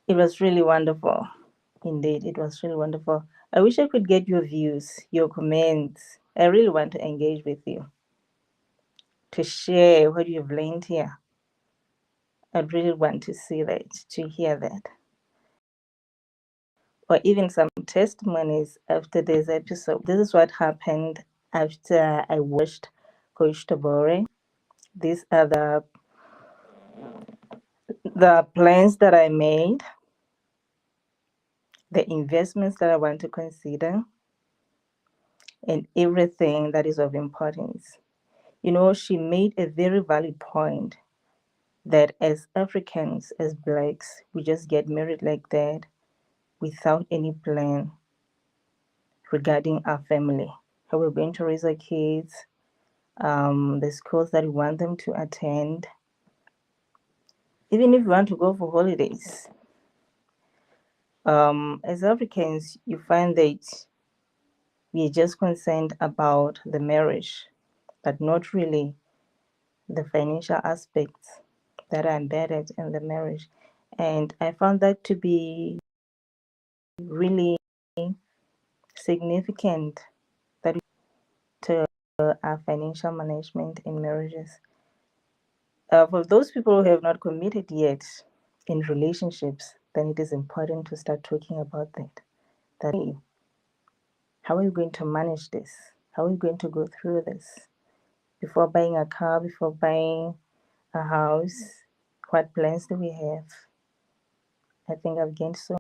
It was really wonderful. Indeed, it was really wonderful. I wish I could get your views, your comments. I really want to engage with you, to share what you've learned here. I'd really want to see that, to hear that. Or even some testimonies after this episode. This is what happened after I watched Coach Tabore. These are the plans that I made, the investments that I want to consider, and everything that is of importance. You know, she made a very valid point that as Africans, as blacks, we just get married like that without any plan regarding our family, how we're going to raise our kids, the schools that we want them to attend, even if we want to go for holidays. As Africans, you find that we're just concerned about the marriage, but not really the financial aspects that are embedded in the marriage. And I found that to be really significant that to our financial management in marriages. For those people who have not committed yet in relationships, then it is important to start talking about that. Hey, how are you going to manage this? How are you going to go through this? before buying a car, before buying a house, what plans do we have? I think I've gained so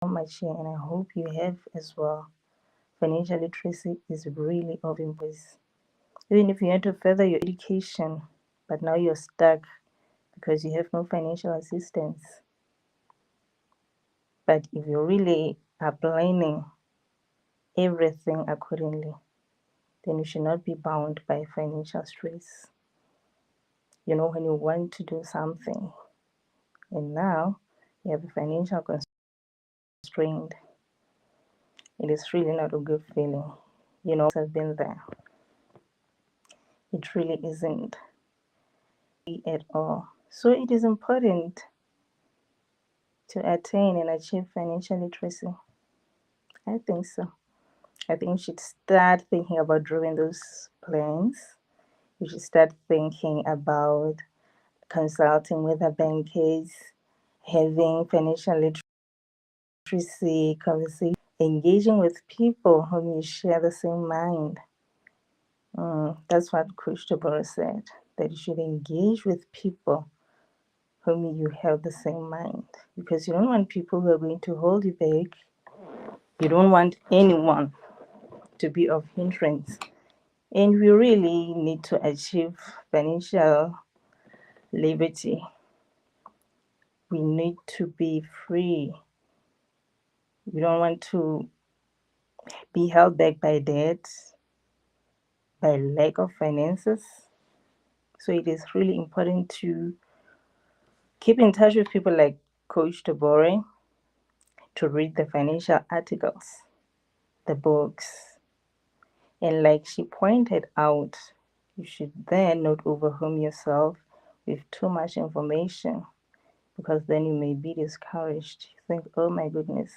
much here, and I hope you have as well. Financial literacy is really of importance. Even if you want to further your education, but now you're stuck because you have no financial assistance. But if you really are planning everything accordingly, then you should not be bound by financial stress. You know, when you want to do something and now you have a financial constraint, it is really not a good feeling. You know, I've been there. It really isn't at all. So it is important to attain and achieve financial literacy. I think so. I think you should start thinking about drawing those plans. You should start thinking about consulting with the bankers, having financial literacy conversation, engaging with people whom you share the same mind. That's what Coach Deborah said, that you should engage with people whom you have the same mind, because you don't want people who are going to hold you back. You don't want anyone to be of hindrance. And we really need to achieve financial liberty. We need to be free. We don't want to be held back by debt, by lack of finances. So it is really important to keep in touch with people like Coach Deborah, to read the financial articles, the books. And like she pointed out, you should then not overwhelm yourself with too much information, because then you may be discouraged. You think, oh my goodness,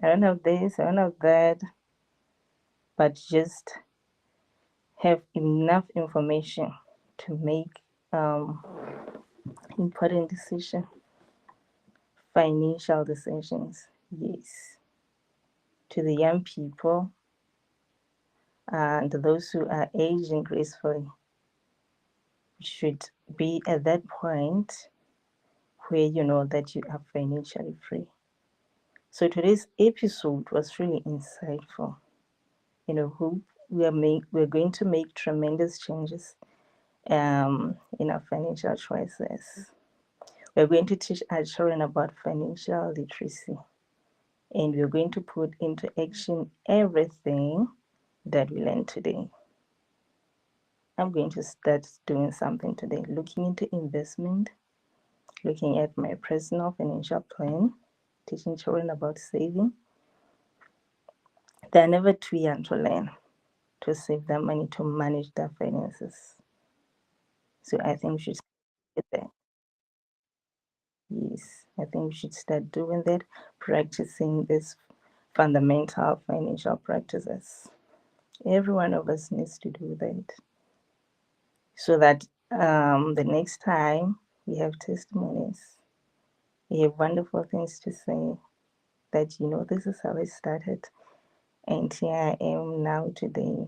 I don't have this, I don't have that. But just have enough information to make important decisions, financial decisions. Yes. To the young people and those who are aging gracefully, you should be at that point where you know that you are financially free. So today's episode was really insightful. Hope we're going to make tremendous changes in our financial choices. We're going to teach our children about financial literacy, and we're going to put into action everything that we learned today. I'm going to start doing something today, looking into investment, looking at my personal financial plan, teaching children about saving. They're never too young to learn, to save their money, to manage their finances. So I think we should start with that. Yes, I think we should start doing that, practicing these fundamental financial practices. Every one of us needs to do that, so that the next time we have testimonies, we have wonderful things to say, that this is how it started and here I am now today.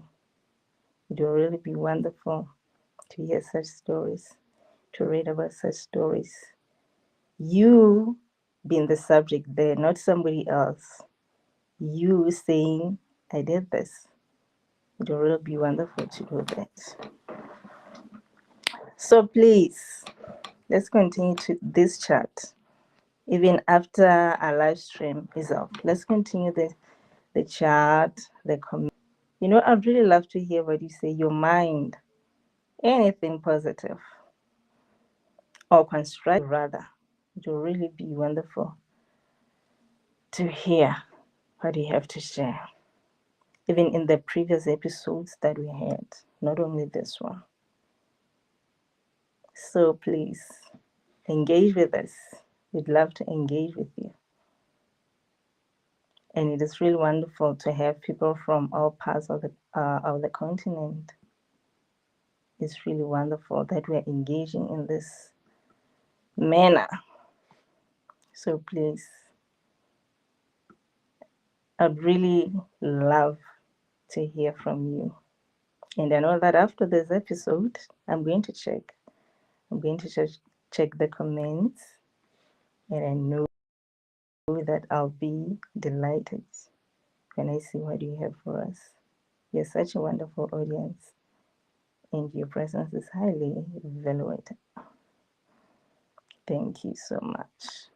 It will really be wonderful to hear such stories, to read about such stories. You being the subject there, not somebody else. You saying, I did this. It will really be wonderful to do that. So please, let's continue to this chat. Even after our live stream is off, let's continue the chat, the comment. I'd really love to hear what you say, your mind, anything positive or constructive rather. It will really be wonderful to hear what you have to share. Even in the previous episodes that we had, not only this one. So please engage with us. We'd love to engage with you. And it is really wonderful to have people from all parts of the continent. It's really wonderful that we're engaging in this manner. So please, I'd really love to hear from you. And I know that after this episode, I'm going to check. I'm going to check the comments, and I know that I'll be delighted when I see what you have for us. You're such a wonderful audience, and your presence is highly valued. Thank you so much.